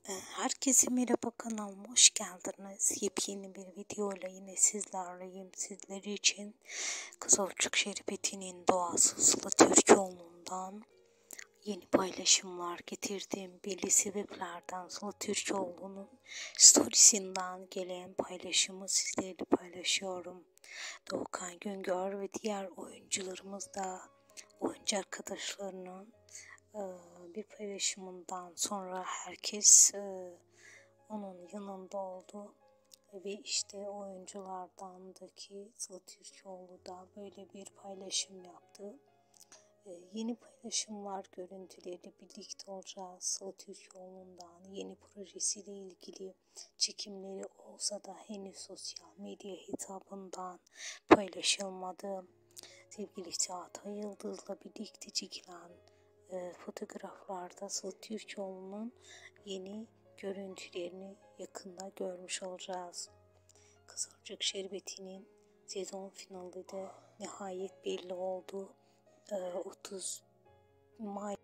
Herkese merhaba, kanalıma hoş geldiniz. Yepyeni bir videoyla yine sizlerleyim. Sizler için Kızılcık Şerbeti'nin Doğası Sıla Türkoğlu'ndan yeni paylaşımlar getirdim. Belli sebeplerden Sıla Türkoğlu'nun storiesinden gelen paylaşımı sizlerle paylaşıyorum. Doğukan Güngör ve diğer oyuncularımız da oyuncu arkadaşlarının bir paylaşımından sonra herkes onun yanında oldu ve işte oyunculardandaki Sıla Türkoğlu da böyle bir paylaşım yaptı. Yeni paylaşımlar, görüntüleriyle birlikte olacağız. Sıla Türkoğlu'ndan yeni projesiyle ilgili çekimleri olsa da henüz sosyal medya hesabından paylaşılmadı. Sevgili Çağatay Yıldız'la birlikte çekilen fotoğraflarda Sıla Türkoğlu'nun yeni görüntülerini yakında görmüş olacağız. Kızılcık Şerbeti'nin sezon finali de nihayet belli oldu. 30 May